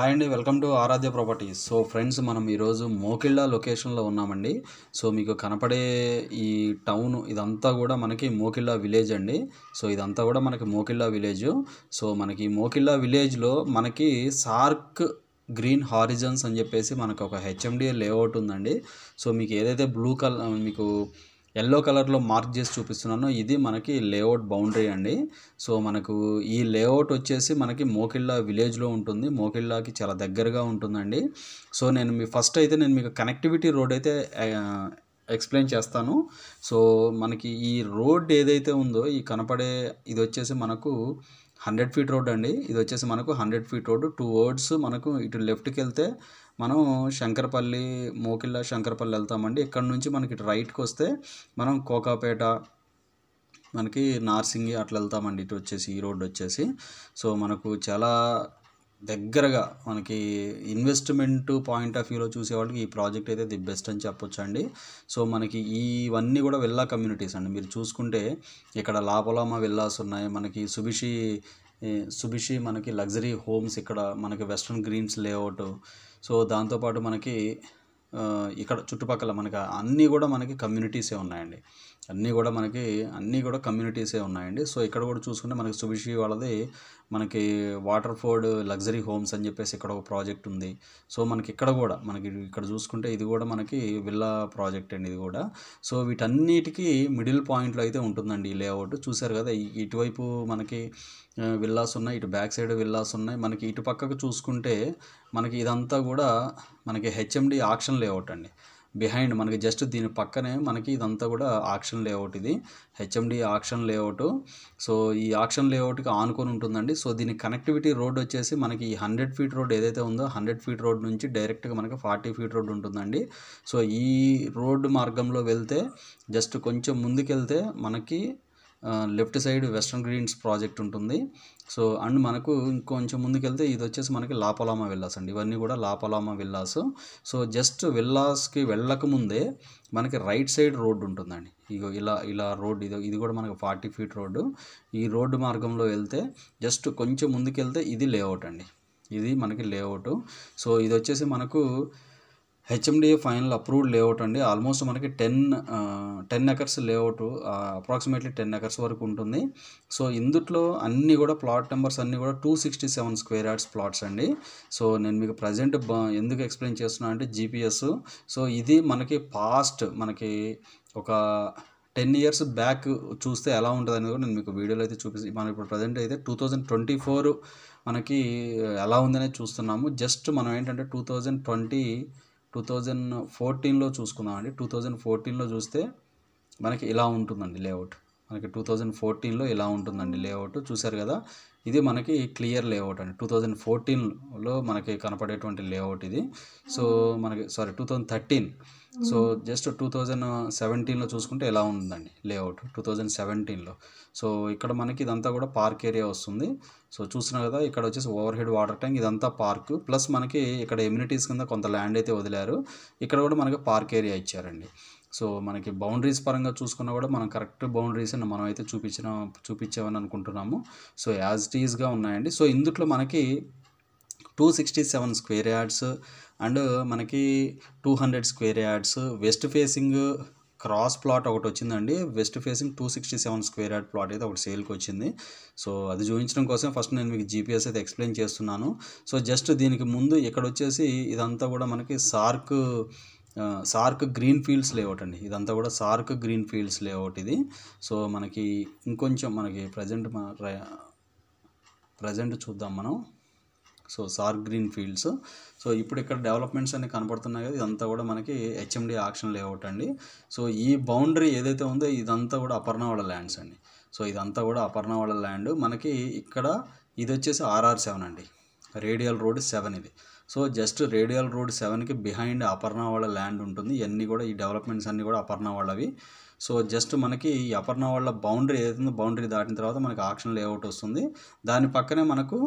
Hi అండి, welcome to Aaradhya properties. So friends, మనం ఈరోజు మోకిళ్ళ లొకేషన్లో ఉన్నామండి. సో మీకు కనపడే ఈ టౌన్ ఇదంతా కూడా మనకి మోకిళ్ళ విలేజ్ అండి. సో ఇదంతా కూడా మనకి మోకిళ్ళ విలేజ్. సో మనకి మోకిళ్ళ విలేజ్లో మనకి సార్క్ గ్రీన్ హారిజన్స్ అని చెప్పేసి మనకు ఒక హెచ్ఎండిఏ లేఅవుట్ ఉందండి. సో మీకు ఏదైతే బ్లూ కలర్ మీకు ఎల్లో కలర్లో మార్క్ చేసి చూపిస్తున్నానో ఇది మనకి లేఅవుట్ బౌండరీ అండి. సో మనకు ఈ లేఅవుట్ వచ్చేసి మనకి మోకిళ్ళ విలేజ్లో ఉంటుంది. మోకిళ్ళకి చాలా దగ్గరగా ఉంటుందండి. సో నేను మీకు కనెక్టివిటీ రోడ్ అయితే ఎక్స్ప్లెయిన్ చేస్తాను. సో మనకి ఈ రోడ్ ఏదైతే ఉందో ఈ కనపడే ఇది వచ్చేసి మనకు 100 ఫీట్ రోడ్ అండి. ఇది వచ్చేసి మనకు 100 ఫీట్ రోడ్. 2 వర్డ్స్ మనకు ఇటు లెఫ్ట్కి వెళ్తే మనం శంకరపల్లి, మోకిళ్ళ శంకరపల్లి వెళ్తామండి. ఇక్కడ నుంచి మనకి ఇటు రైట్కి వస్తే మనం కోకాపేట, మనకి నార్సింగి అట్లా వెళ్తామండి. ఇటు వచ్చేసి ఈ రోడ్ వచ్చేసి సో మనకు చాలా దగ్గరగా మనకి ఇన్వెస్ట్మెంట్ పాయింట్ ఆఫ్ వ్యూలో చూసేవాళ్ళకి ఈ ప్రాజెక్ట్ అయితే ది బెస్ట్ అని చెప్పొచ్చు అండి. సో మనకి ఇవన్నీ కూడా విల్లా కమ్యూనిటీస్ అండి. మీరు చూసుకుంటే ఇక్కడ లాపలామా విల్లాస్ ఉన్నాయి, మనకి సుబిషి మనకి లగ్జరీ హోమ్స్, ఇక్కడ మనకి వెస్ట్రన్ గ్రీన్స్ లేఅవుట్. సో దాంతోపాటు మనకి ఇక్కడ చుట్టుపక్కల మనకి అన్నీ కూడా మనకి కమ్యూనిటీసే ఉన్నాయండి. అన్నీ కూడా కమ్యూనిటీసే ఉన్నాయండి. సో ఇక్కడ కూడా చూసుకుంటే మనకి సుబిషి వాళ్ళది మనకి వాటర్ఫోర్డ్ లగ్జరీ హోమ్స్ అని చెప్పేసి ఇక్కడ ఒక ప్రాజెక్ట్ ఉంది. సో మనకి ఇక్కడ చూసుకుంటే ఇది కూడా మనకి విల్లా ప్రాజెక్ట్ అండి ఇది కూడా. సో వీటన్నిటికీ మిడిల్ పాయింట్లో అయితే ఉంటుందండి ఈ లేఅవుట్. చూసారు కదా, ఇటువైపు మనకి విల్లాస్ ఉన్నాయి, ఇటు బ్యాక్ సైడ్ విల్లాస్ ఉన్నాయి. మనకి ఇటు పక్కకు చూసుకుంటే మనకి ఇదంతా కూడా మనకి హెచ్ఎండి ఆక్షన్ లేఅవుట్ అండి. బిహైండ్ మనకి జస్ట్ దీని పక్కనే మనకి ఇదంతా కూడా ఆక్షన్ లేఅవుట్. ఇది హెచ్ఎండి ఆక్షన్ లేఅవుట్. సో ఈ ఆక్షన్ లేఅవుట్కి ఆనుకొని ఉంటుందండి. సో దీని కనెక్టివిటీ రోడ్ వచ్చేసి మనకి ఈ 100 ఫీట్ రోడ్ ఏదైతే ఉందో 100 ఫీట్ రోడ్ నుంచి డైరెక్ట్గా మనకి 40 ఫీట్ రోడ్ ఉంటుందండి. సో ఈ రోడ్డు మార్గంలో వెళ్తే జస్ట్ కొంచెం ముందుకెళ్తే మనకి left side western greens project ఉంటుంది. సో అండ్ మనకు ఇంకొంచెం ముందుకెళ్తే ఇది వచ్చేసి మనకి లాపలామా విల్లాస్ అండి. ఇవన్నీ కూడా లాపలామా విల్లాస్. సో జస్ట్ విల్లాస్కి వెళ్ళక ముందే మనకి రైట్ సైడ్ రోడ్డు ఉంటుందండి. ఇగో ఇలా రోడ్ ఇది కూడా మనకి 40 ఫీట్ రోడ్డు. ఈ రోడ్డు మార్గంలో వెళ్తే జస్ట్ కొంచెం ముందుకెళ్తే ఇది లేఅవుట్ అండి. ఇది మనకి లేఅవుట్. సో ఇది వచ్చేసి మనకు హెచ్ఎండిఏ ఫైనల్ అప్రూవ్డ్ లేఅవుట్ అండి. ఆల్మోస్ట్ మనకి 10 ఎకర్స్ లేఅవుట్, అప్రాక్సిమేట్లీ 10 ఎకర్స్ వరకు ఉంటుంది. సో ఇందుట్లో అన్నీ కూడా ప్లాట్ నెంబర్స్ అన్నీ కూడా 267 స్క్వేర్ యార్డ్స్ ప్లాట్స్ అండి. సో నేను మీకు ప్రజెంట్ ఎందుకు ఎక్స్ప్లెయిన్ చేస్తున్నా అంటే జీపీఎస్. సో ఇది మనకి మనకి ఒక 10 ఇయర్స్ బ్యాక్ చూస్తే ఎలా ఉంటుంది అనేది కూడా నేను మీకు వీడియోలో అయితే చూపిస్తాను. మనం ఇప్పుడు ప్రజెంట్ అయితే 2024 మనకి ఎలా ఉందనేది చూస్తున్నాము. జస్ట్ మనం ఏంటంటే 2014లో చూసుకుందామండి. 2014లో చూస్తే మనకి ఇలా ఉంటుందండి లేఅవుట్. మనకి 2014లో ఇలా ఉంటుందండి లేఅవుట్. చూసారు కదా, ఇది మనకి క్లియర్ లేఅవుట్ అండి. 2014లో మనకి కనపడేటువంటి లేఅవుట్ ఇది. సో మనకి 2013. సో జస్ట్ 2017లో చూసుకుంటే ఎలా ఉందండి లేఅవుట్ 2017లో. సో ఇక్కడ మనకి ఇదంతా కూడా పార్క్ ఏరియా వస్తుంది. సో చూస్తున్నారు కదా, ఇక్కడ వచ్చేసి ఓవర్ హెడ్ వాటర్ ట్యాంక్, ఇదంతా పార్క్. ప్లస్ మనకి ఇక్కడ ఎమ్యూనిటీస్ కింద కొంత ల్యాండ్ అయితే వదిలారు. ఇక్కడ కూడా మనకి పార్క్ ఏరియా ఇచ్చారండి. సో మనకి బౌండరీస్ పరంగా చూసుకున్నా కూడా మనం కరెక్ట్ బౌండరీస్ మనం అయితే చూపించామని అనుకుంటున్నాము. సో యాజ్ ఇట్ ఈజ్గా ఉన్నాయండి. సో ఇందుట్లో మనకి 267 స్క్వేర్ యార్డ్స్ అండ్ మనకి 200 square yards west facing cross plot ఒకటి వచ్చిందండి. West facing 267 square yard plot అయితే ఒకటి సేల్కి వచ్చింది. సో అది చూపించడం కోసం ఫస్ట్ నేను మీకు జీపీఎస్ అయితే ఎక్స్ప్లెయిన్ చేస్తున్నాను. సో జస్ట్ దీనికి ముందు ఇక్కడ వచ్చేసి ఇదంతా కూడా మనకి సార్క్ గ్రీన్ ఫీల్డ్స్ లేఅవుట్ అండి. ఇదంతా కూడా సార్క్ గ్రీన్ ఫీల్డ్స్ లేఅవుట్ ఇది. సో మనకి ఇంకొంచెం మనకి ప్రజెంట్ చూద్దాం మనం. So SAARC green fields. So ఇప్పుడు ఇక్కడ డెవలప్మెంట్స్ అన్ని కనపడుతున్నాయి కదా, ఇదంతా కూడా మనకి హెచ్ఎండి ఆక్షన్ లేఅవుట్ అండి. సో ఈ బౌండరీ ఏదైతే ఉందో ఇదంతా కూడా అపర్ణ వాళ్ళ ల్యాండ్స్ అండి. సో ఇదంతా కూడా అపర్ణ వాళ్ళ ల్యాండ్. మనకి ఇక్కడ ఇది వచ్చేసి RR7 అండి, రేడియల్ రోడ్ 7 ఇది. సో జస్ట్ రేడియల్ రోడ్ 7కి బిహైండ్ అపర్ణ వాళ్ళ ల్యాండ్ ఉంటుంది. ఇవన్నీ కూడా ఈ డెవలప్మెంట్స్ అన్నీ కూడా అపర్ణ వాళ్ళవి. సో జస్ట్ మనకి ఈ అపర్ణ వాళ్ళ బౌండరీ ఏదైతుందో బౌండరీ దాటిన తర్వాత మనకి ఆక్షన్ లేఅవుట్ వస్తుంది. దాని పక్కనే మనకు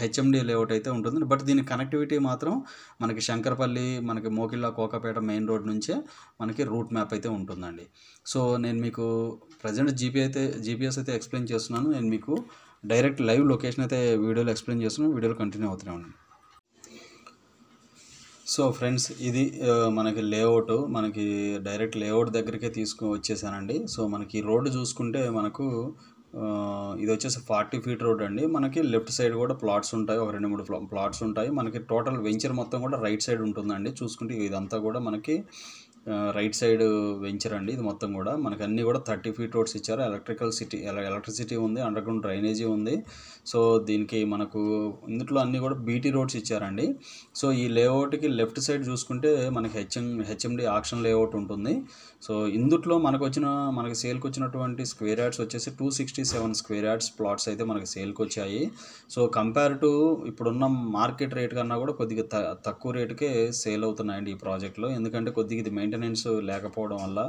హెచ్ఎండి లేఅవుట్ అయితే ఉంటుంది. బట్ దీని కనెక్టివిటీ మాత్రం మనకి శంకరపల్లి, మనకి మోకిళ్ళ, కోకాపేట మెయిన్ రోడ్ నుంచే మనకి రూట్ మ్యాప్ అయితే ఉంటుందండి. సో నేను మీకు ప్రజెంట్ జీపీఎస్ అయితే ఎక్స్ప్లెయిన్ చేస్తున్నాను. నేను మీకు డైరెక్ట్ లైవ్ లొకేషన్ అయితే వీడియోలో ఎక్స్ప్లెయిన్ చేస్తున్నాను. వీడియోలో కంటిన్యూ అవుతూనే ఉండండి. సో ఫ్రెండ్స్ ఇది మనకి లేఅవుట్ మనకి డైరెక్ట్ లేఅవుట్ దగ్గరికే వచ్చేసానండి. సో మనకి ఈ రోడ్డు చూసుకుంటే మనకు ఇది వచ్చేసి 40 ఫీట్ రోడ్ అండి. మనకి లెఫ్ట్ సైడ్ కూడా ప్లాట్స్ ఉంటాయి, ఒక 2-3 ప్లాట్స్ ఉంటాయి. మనకి టోటల్ వెంచర్ మొత్తం కూడా రైట్ సైడ్ ఉంటుందండి. చూసుకుంటే ఇదంతా కూడా మనకి రైట్ సైడ్ వెంచర్ అండి. ఇది మొత్తం కూడా మనకి అన్నీ కూడా 30 ఫీట్ రోడ్స్ ఇచ్చారు. ఎలక్ట్రిసిటీ ఉంది, అండర్ గ్రౌండ్ డ్రైనేజీ ఉంది. సో దీనికి మనకు ఇందులో అన్నీ కూడా బీటీ రోడ్స్ ఇచ్చారండి. సో ఈ లేఅవుట్కి లెఫ్ట్ సైడ్ చూసుకుంటే మనకి హెచ్ఎండి ఆక్షన్ లేఅవుట్ ఉంటుంది. సో ఇందుట్లో మనకి సేల్కి వచ్చినటువంటి స్క్వేర్ యార్డ్స్ వచ్చేసి 267 స్క్వేర్ యార్డ్స్ ప్లాట్స్ అయితే మనకి సేల్కి వచ్చాయి. సో కంపేర్ టు ఇప్పుడున్న మార్కెట్ రేట్ కన్నా కూడా కొద్దిగా తక్కువ రేటుకే సేల్ అవుతున్నాయండి ఈ ప్రాజెక్ట్లో. ఎందుకంటే కొద్దిగా ఇది మెయింటెనెన్స్ లేకపోవడం వల్ల,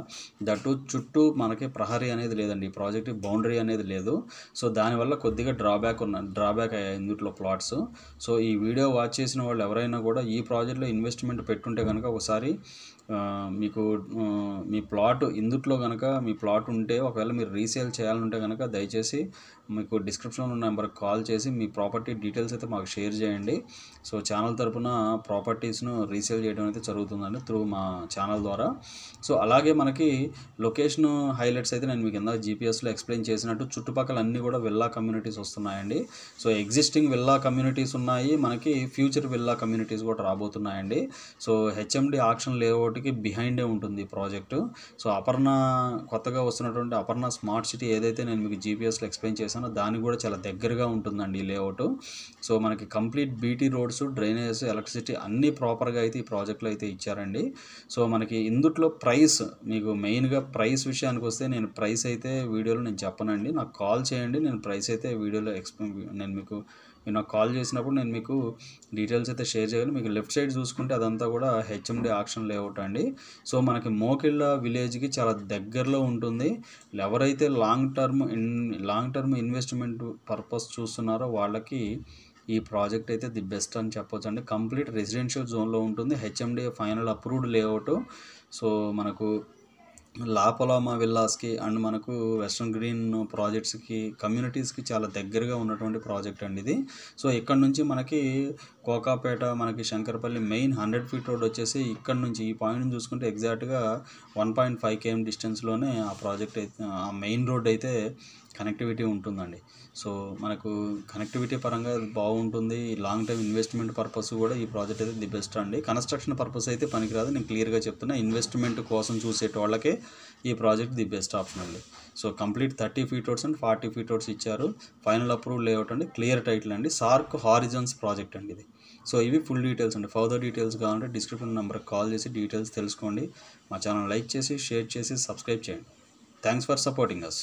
దట్టు చుట్టూ మనకి ప్రహరీ అనేది లేదండి, ఈ ప్రాజెక్ట్ బౌండరీ అనేది లేదు. సో దానివల్ల కొద్దిగా డ్రాబ్యాక్ అయ్యాయి ఇందులో ప్లాట్స్. సో ఈ వీడియో వాచ్ చేసిన వాళ్ళు ఎవరైనా కూడా ఈ ప్రాజెక్ట్లో ఇన్వెస్ట్మెంట్ పెట్టుంటే కనుక ఒకసారి మీకు మీ ప్లాట్ ఇందుట్లో కనుక మీ ప్లాట్ ఉంటే, ఒకవేళ మీరు రీసేల్ చేయాలంటే కనుక దయచేసి మీకు డిస్క్రిప్షన్లో ఉన్న నెంబర్కి కాల్ చేసి మీ ప్రాపర్టీ డీటెయిల్స్ అయితే మాకు షేర్ చేయండి. సో ఛానల్ తరపున ప్రాపర్టీస్ను రీసేల్ చేయడం అయితే జరుగుతుందండి త్రూ మా ఛానల్ ద్వారా. సో అలాగే మనకి లొకేషన్ హైలైట్స్ అయితే నేను మీకు ఇందాక జీపీఎస్లో ఎక్స్ప్లెయిన్ చేసినట్టు చుట్టుపక్కల అన్నీ కూడా విల్లా కమ్యూనిటీస్ వస్తున్నాయండి. సో ఎగ్జిస్టింగ్ విల్లా కమ్యూనిటీస్ ఉన్నాయి, మనకి ఫ్యూచర్ విల్లా కమ్యూనిటీస్ కూడా రాబోతున్నాయండి. సో హెచ్ఎండి ఆక్షన్ లేఅవుట్కి బిహైండే ఉంటుంది ఈ ప్రాజెక్టు. సో కొత్తగా వస్తున్నటువంటి అపర్ణ స్మార్ట్ సిటీ ఏదైతే నేను మీకు జీపీఎస్లో ఎక్స్ప్లెయిన్ చేశానో దానికి కూడా చాలా దగ్గరగా ఉంటుందండి ఈ లేఅవుట్. సో మనకి complete BT roads, drainages, electricity అన్నీ ప్రాపర్గా అయితే ఈ ప్రాజెక్ట్లో అయితే ఇచ్చారండి. సో మనకి ఇందుట్లో ప్రైస్, మీకు మెయిన్గా ప్రైస్ విషయానికి వస్తే నేను ప్రైస్ అయితే వీడియోలో నేను చెప్పనండి. నాకు కాల్ చేయండి, నేను ప్రైస్ అయితే వీడియోలో మీరు నాకు కాల్ చేసినప్పుడు నేను మీకు డీటెయిల్స్ అయితే షేర్ చేయాలి. మీకు లెఫ్ట్ సైడ్ చూసుకుంటే అదంతా కూడా హెచ్ఎండి ఆక్షన్ లేఅవుట్ అండి. సో మనకి మోకిళ్ళ విలేజ్కి చాలా దగ్గరలో ఉంటుంది. ఎవరైతే లాంగ్ టర్మ్ ఇన్వెస్ట్మెంట్ పర్పస్ చూస్తున్నారో వాళ్ళకి ఈ ప్రాజెక్ట్ అయితే ది బెస్ట్ అని చెప్పొచ్చు అండి. కంప్లీట్ రెసిడెన్షియల్ జోన్లో ఉంటుంది, HMD final approved layout. So మనకు లాపలామా విల్లాస్కి అండ్ మనకు వెస్ట్రన్ గ్రీన్ ప్రాజెక్ట్స్కి, కమ్యూనిటీస్కి చాలా దగ్గరగా ఉన్నటువంటి ప్రాజెక్ట్ అండి ఇది. సో ఇక్కడ నుంచి మనకి కోకాపేట, మనకి శంకరపల్లి మెయిన్ 100 ఫీట్ రోడ్ వచ్చేసి ఇక్కడ నుంచి ఈ పాయింట్ని చూసుకుంటే ఎగ్జాక్ట్గా 1.5 km డిస్టెన్స్లోనే ఆ ప్రాజెక్ట్ అయితే, ఆ మెయిన్ రోడ్ అయితే కనెక్టివిటీ ఉంటుందండి. సో మనకు కనెక్టివిటీ పరంగా బాగుంటుంది. లాంగ్ టైం ఇన్వెస్ట్మెంట్ పర్పస్ కూడా ఈ ప్రాజెక్ట్ అయితే ది బెస్ట్ అండి. కన్స్ట్రక్షన్ పర్పస్ అయితే పనికిరాదు, నేను క్లియర్గా చెప్తున్నా. ఇన్వెస్ట్మెంట్ కోసం చూసేటోళ్ళకే ఈ ప్రాజెక్ట్ ది బెస్ట్ ఆప్షన్ అండి. So complete 30 feet roads and 40 feet roads ఇచ్చారు. ఫైనల్ అప్రూవ్ లేఅవుట్ అండి, క్లియర్ టైటిల్ అండి, సార్క్ హారిజన్స్ ప్రాజెక్ట్ అండి ఇది. సో ఇవి ఫుల్ డీటెయిల్స్ అండి. ఫర్దర్ డీటెయిల్స్ కావాలంటే డిస్క్రిప్షన్ నెంబర్కి కాల్ చేసి డీటెయిల్స్ తెలుసుకోండి. మా ఛానల్ లైక్ చేసి, షేర్ చేసి, సబ్స్క్రైబ్ చేయండి. Thanks for supporting us.